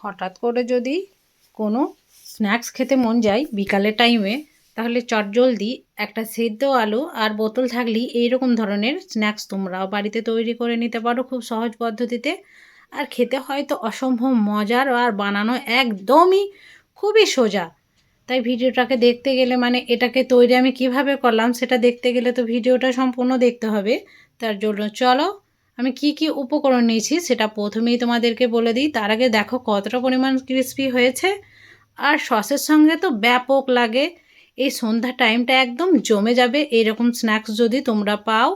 হঠাৎ করে যদি কোনো স্ন্যাক্স খেতে মন যায় বিকালের টাইমে, তাহলে চটজলদি একটা সেদ্ধ আলু আর বোতল থাকলেই এইরকম ধরনের স্ন্যাক্স তোমরাও বাড়িতে তৈরি করে নিতে পারো খুব সহজ পদ্ধতিতে। আর খেতে হয়তো অসম্ভব মজার, আর বানানো একদমই খুবই সোজা। তাই ভিডিওটাকে দেখতে গেলে, মানে এটাকে তৈরি আমি কিভাবে করলাম সেটা দেখতে গেলে তো ভিডিওটা সম্পূর্ণ দেখতে হবে। তার জন্য চলো আমি কি কি উপকরণ নিয়েছি সেটা প্রথমেই তোমাদেরকে বলে দিই। তার আগে দেখো কতটা পরিমাণ ক্রিস্পি হয়েছে, আর সসের সঙ্গে তো ব্যাপক লাগে। এই সন্ধ্যা টাইমটা একদম জমে যাবে এইরকম স্ন্যাক্স যদি তোমরা পাও,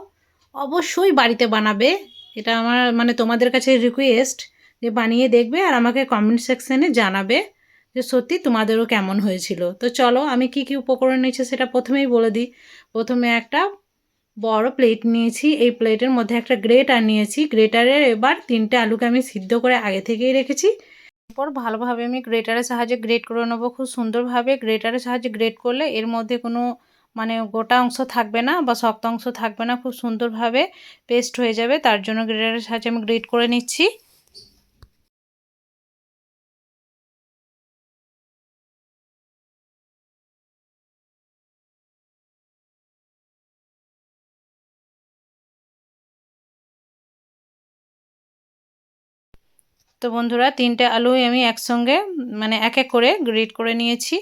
অবশ্যই বাড়িতে বানাবে। এটা আমার মানে তোমাদের কাছে রিকোয়েস্ট যে বানিয়ে দেখবে আর আমাকে কমেন্ট সেকশানে জানাবে যে সত্যি তোমাদেরও কেমন হয়েছিল। তো চলো আমি কি কি উপকরণ নিয়েছি সেটা প্রথমেই বলে দিই। প্রথমে একটা বড় প্লেট নিয়েছি, এই প্লেটের মধ্যে একটা গ্রেটার নিয়েছি। গ্রেটারের এবার 3টে আলুকে আমি সিদ্ধ করে আগে থেকেই রেখেছি। এরপর ভালোভাবে আমি গ্রেটারের সাহায্যে গ্রেট করে নেবো খুব সুন্দরভাবে। গ্রেটারের সাহায্যে গ্রেট করলে এর মধ্যে কোনো মানে গোটা অংশ থাকবে না বা শক্ত অংশ থাকবে না, খুব সুন্দরভাবে পেস্ট হয়ে যাবে। তার জন্য গ্রেটারের সাহায্যে আমি গ্রেট করে নিচ্ছি। তো বন্ধুরা 3টে আলুই আমি একসঙ্গে মানে এক এক করে গ্রেট করে নিয়েছি।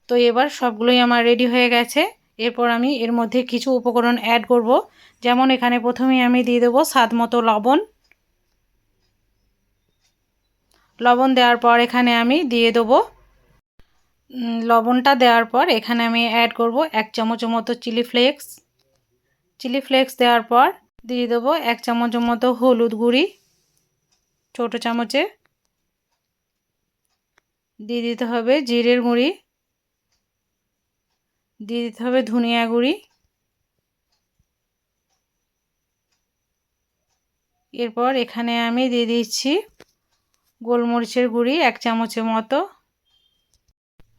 তো এবার সবগুলোই আমার রেডি হয়ে গেছে। এরপর আমি এর মধ্যে কিছু উপকরণ অ্যাড করব। যেমন এখানে প্রথমেই আমি দিয়ে দেবো স্বাদ মতো লবণ। লবণ দেওয়ার পর এখানে আমি দিয়ে দেবো লবণটা দেওয়ার পর এখানে আমি অ্যাড করব 1 চামচের মতো চিলি ফ্লেক্স। চিলি ফ্লেক্স দেওয়ার পর দিয়ে দেবো 1 চামচের মতো হলুদ গুঁড়ি ছোটো চামচে। দিয়ে দিতে হবে জিরের গুঁড়ি, দিয়ে দিতে হবে ধনিয়া গুঁড়ি। এরপর এখানে আমি দিয়ে দিচ্ছি গোলমরিচের গুঁড়ি 1 চামচের মতো,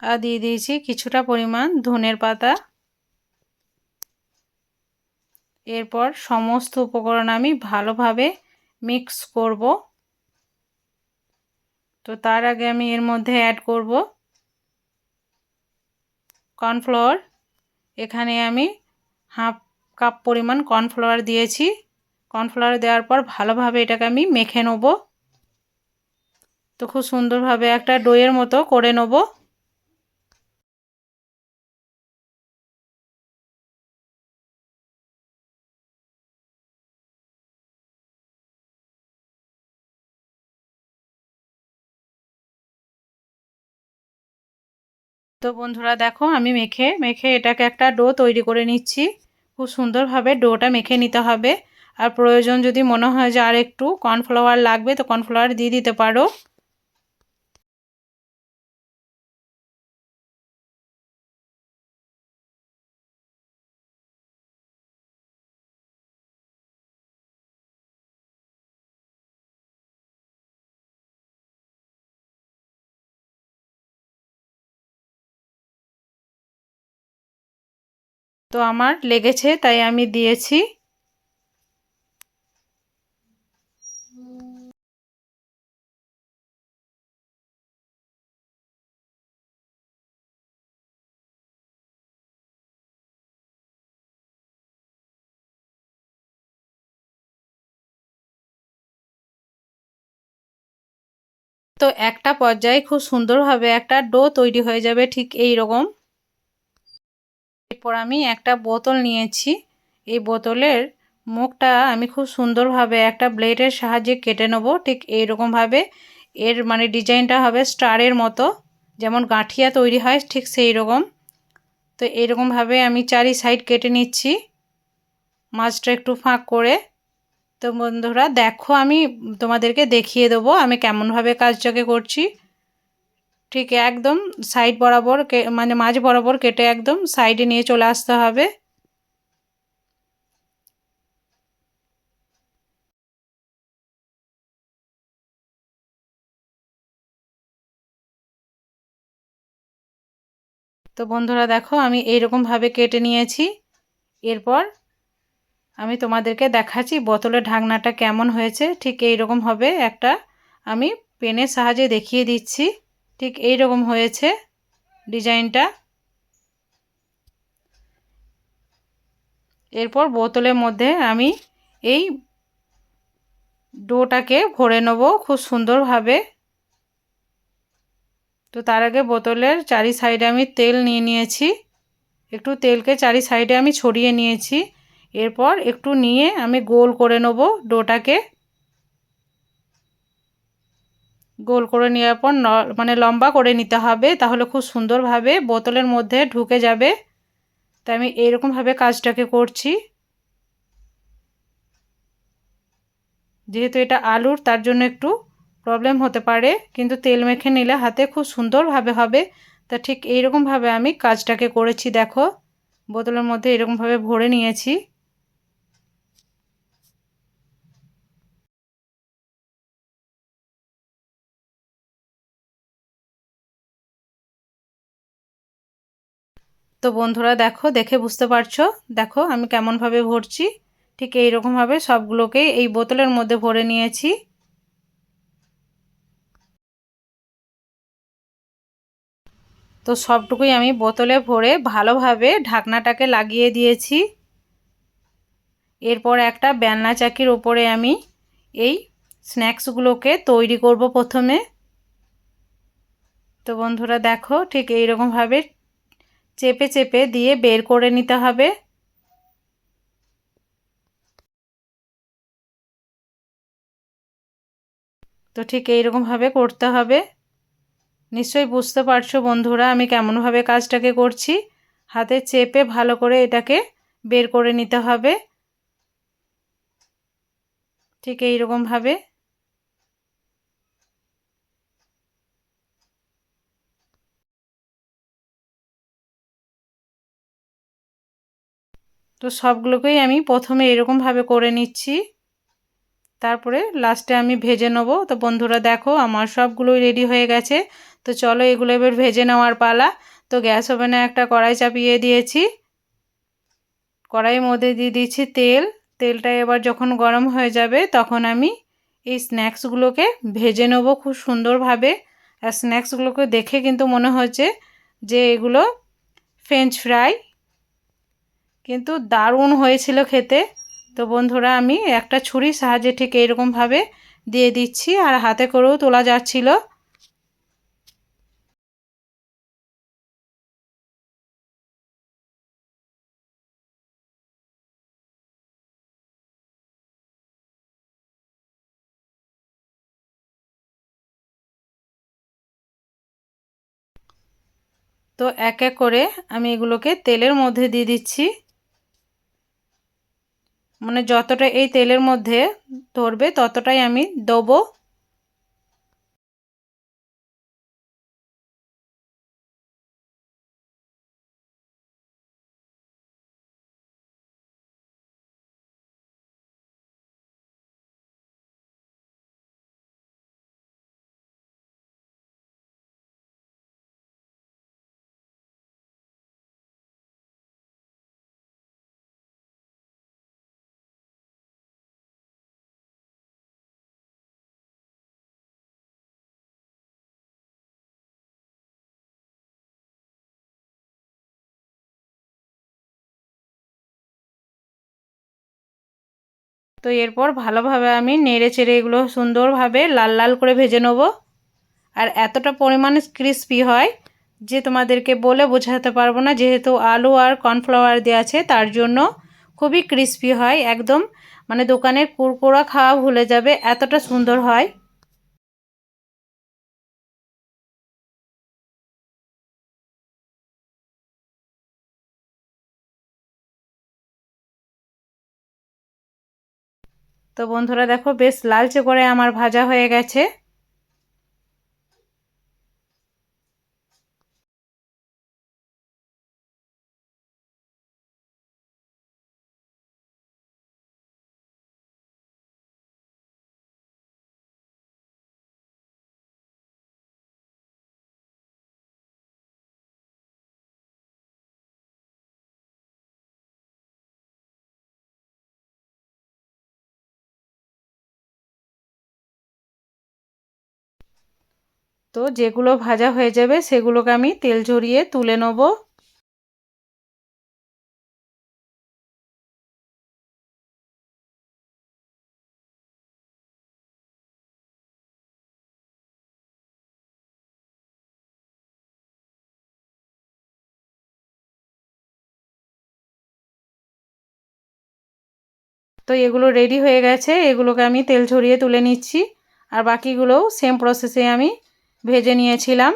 আর দিয়ে দিয়েছি কিছুটা পরিমাণ ধনের পাতা। এরপর সমস্ত উপকরণ আমি ভালোভাবে মিক্স করব। তো তার আগে আমি এর মধ্যে অ্যাড করব কর্নফ্লাওয়ার। এখানে আমি হাফ কাপ পরিমাণ কর্নফ্লাওয়ার দিয়েছি। কর্নফ্লাওয়ার দেওয়ার পর ভালোভাবে এটাকে আমি মেখে নেব। তো খুব সুন্দরভাবে একটা ডোয়ের মতো করে নেব। তো বন্ধুরা দেখো আমি মেখে মেখে এটাকে একটা ডো তৈরি করে নিচ্ছি। খুব সুন্দরভাবে ডোটা মেখে নিতে হবে। আর প্রয়োজন যদি মনে হয় যে আর একটু কর্নফ্লাওয়ার লাগবে তো কর্নফ্লাওয়ার দিয়ে দিতে পারো। তো আমার লেগেছে তাই আমি দিয়েছি। তো একটা পর্যায়ে খুব সুন্দরভাবে একটা ডো তৈরি হয়ে যাবে ঠিক এই রকম। এরপর আমি একটা বোতল নিয়েছি। এই বোতলের মুখটা আমি খুব সুন্দরভাবে একটা ব্লেডের সাহায্যে কেটে নেব ঠিক এই রকমভাবে। এর মানে ডিজাইনটা হবে স্টারের মতো, যেমন গাঁঠিয়া তৈরি হয় ঠিক সেই রকম। তো এইরকমভাবে আমি চারি সাইড কেটে নিচ্ছি, মাঝটা একটু ফাঁক করে। তো বন্ধুরা দেখো আমি তোমাদেরকে দেখিয়ে দেবো আমি কেমনভাবে কাজটাকে করছি। ঠিক একদম সাইড বরাবর মানে মাঝ বরাবর কেটে একদম সাইডে নিয়ে চলে আসতে হবে। তো বন্ধুরা দেখো আমি এইরকমভাবে কেটে নিয়েছি। এরপর আমি তোমাদেরকে দেখাচ্ছি বোতলের ঢাকনাটা কেমন হয়েছে। ঠিক এই রকম হবে, একটা আমি পেনের সাহায্যে দেখিয়ে দিচ্ছি। ঠিক এই রকম হয়েছে ডিজাইনটা। এরপর বোতলের মধ্যে আমি এই ডোটাকে ভরে নেব খুব সুন্দরভাবে। তো তার আগে বোতলের চারি সাইডে আমি তেল নিয়ে নিয়েছি, একটু তেলকে চারি সাইডে আমি ছড়িয়ে নিয়েছি। এরপর একটু নিয়ে আমি গোল করে নেব ডোটাকে। গোল করে নেওয়ার পর মানে লম্বা করে নিতে হবে, তাহলে খুব সুন্দরভাবে বোতলের মধ্যে ঢুকে যাবে। তাই আমি এইরকমভাবে কাজটাকে করছি। যেহেতু এটা আলুর, তার জন্য একটু প্রবলেম হতে পারে, কিন্তু তেল মেখে নিলে হাতে খুব সুন্দরভাবে হবে। তা ঠিক এইরকমভাবে আমি কাজটাকে করেছি। দেখো বোতলের মধ্যে এরকমভাবে ভরে নিয়েছি। তো বন্ধুরা দেখো, দেখে বুঝতে পারছো, দেখো আমি কেমনভাবে ভরছি। ঠিক এইরকমভাবে সবগুলোকেই এই বোতলের মধ্যে ভরে নিয়েছি। তো সবটুকুই আমি বোতলে ভরে ভালোভাবে ঢাকনাটাকে লাগিয়ে দিয়েছি। এরপর একটা বেলনা চাকির ওপরে আমি এই স্ন্যাক্সগুলোকে তৈরি করব প্রথমে। তো বন্ধুরা দেখো ঠিক এইরকমভাবে চেপে চেপে দিয়ে বের করে নিতে হবে। তো ঠিক এইরকমভাবে করতে হবে। নিশ্চয়ই বুঝতে পারছো বন্ধুরা আমি কেমনভাবে কাজটাকে করছি। হাতে চেপে ভালো করে এটাকে বের করে নিতে হবে, ঠিক এইরকমভাবে। তো সবগুলোকেই আমি প্রথমে এরকমভাবে করে নিচ্ছি, তারপরে লাস্টে আমি ভেজে নেব। তো বন্ধুরা দেখো আমার সবগুলোই রেডি হয়ে গেছে। তো চলো এগুলো এবার ভেজে নেওয়ার পালা। তো গ্যাস ওভেনে একটা কড়াই চাপিয়ে দিয়েছি। কড়াইয়ের মধ্যে দিয়ে দিচ্ছি তেল। তেলটা এবার যখন গরম হয়ে যাবে তখন আমি এই স্ন্যাক্সগুলোকে ভেজে নেব খুব সুন্দরভাবে। আর স্ন্যাক্সগুলোকে দেখে কিন্তু মনে হচ্ছে যে এগুলো ফ্রেঞ্চ ফ্রাই, কিন্তু দারুণ হয়েছিল খেতে। তো বন্ধুরা আমি একটা ছুরির সাহায্যে ঠিক এইরকমভাবে দিয়ে দিচ্ছি, আর হাতে করেও তোলা যাচ্ছিল। তো এক এক করে আমি এগুলোকে তেলের মধ্যে দিয়ে দিচ্ছি। মানে যতটা এই তেলের মধ্যে ধরবে ততটাই আমি দেবো। তো এরপর ভালোভাবে আমি নেড়ে চেড়ে এগুলো সুন্দরভাবে লাল লাল করে ভেজে নেব। আর এতটা পরিমাণে ক্রিস্পি হয় যে তোমাদেরকে বলে বোঝাতে পারবো না। যেহেতু আলু আর কর্নফ্লাওয়ার দেওয়া আছে তার জন্য খুবই ক্রিস্পি হয়, একদম মানে দোকানের কুরকুরা খাওয়া ভুলে যাবে, এতটা সুন্দর হয়। তো বন্ধুরা দেখো বেশ লালচে করে আমার ভাজা হয়ে গেছে। তো যেগুলো ভাজা হয়ে যাবে সেগুলোকে আমি তেল ঝরিয়ে তুলে নেব। তো এগুলো রেডি হয়ে গেছে, এগুলোকে আমি তেল ঝরিয়ে তুলে নিচ্ছি। আর বাকিগুলোও সেম প্রসেসে আমি ভেজে নিয়েছিলাম।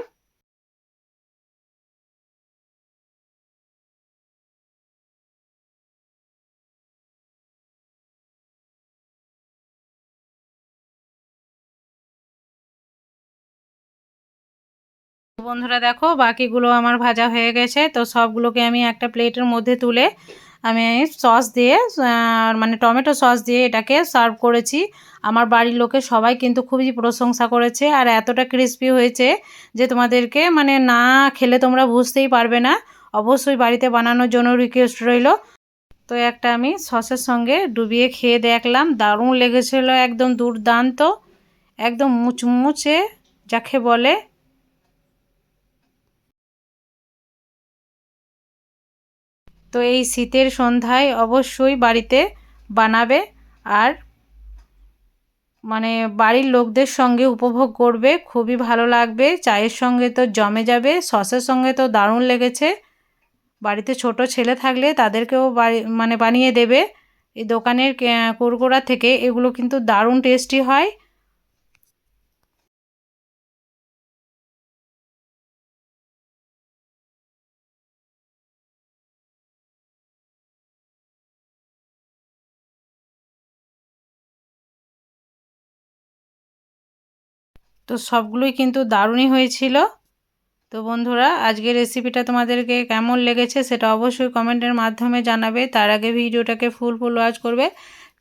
বন্ধুরা দেখো বাকিগুলো আমার ভাজা হয়ে গেছে। তো সবগুলোকে আমি একটা প্লেটের মধ্যে তুলে আমি সস দিয়ে মানে টমেটো সস দিয়ে এটাকে সার্ভ করেছি। আমার বাড়ির লোকে সবাই কিন্তু খুবই প্রশংসা করেছে আর এতটা ক্রিস্পি হয়েছে যে তোমাদেরকে মানে না খেলে তোমরা বুঝতেই পারবে না। অবশ্যই বাড়িতে বানানোর জন্য রিকোয়েস্ট রইল। তো একটা আমি সসের সঙ্গে ডুবিয়ে খেয়ে দেখলাম, দারুণ লেগেছিল, একদম দুর্দান্ত, একদম মুচমুচে যাকে বলে। তো এই শীতের সন্ধ্যায় অবশ্যই বাড়িতে বানাবে আর মানে বাড়ির লোকদের সঙ্গে উপভোগ করবে, খুবই ভালো লাগবে। চায়ের সঙ্গে তো জমে যাবে, সসের সঙ্গে তো দারুণ লেগেছে। বাড়িতে ছোট ছেলে থাকলে তাদেরকেও মানে বানিয়ে দেবে। এই দোকানের কুরকুরা থেকে এগুলো কিন্তু দারুণ টেস্টি হয়। তো সবগুলোই কিন্তু দারুণই হয়েছিল। তো বন্ধুরা আজকের রেসিপিটা তোমাদেরকে কেমন লেগেছে সেটা অবশ্যই কমেন্টের মাধ্যমে জানাবে। তার আগে ভিডিওটাকে ফুল ওয়াচ করবে,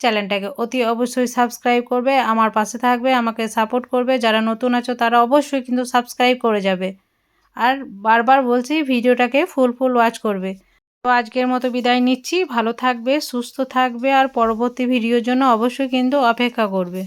চ্যানেলটাকে অতি অবশ্যই সাবস্ক্রাইব করবে, আমার পাশে থাকবে, আমাকে সাপোর্ট করবে। যারা নতুন আছো তারা অবশ্যই কিন্তু সাবস্ক্রাইব করে যাবে। আর বারবার বলছি ভিডিওটাকে ফুল ওয়াচ করবে। তো আজকের মতো বিদায় নিচ্ছি, ভালো থাকবে, সুস্থ থাকবে আর পরবর্তী ভিডিওর জন্য অবশ্যই কিন্তু অপেক্ষা করবে।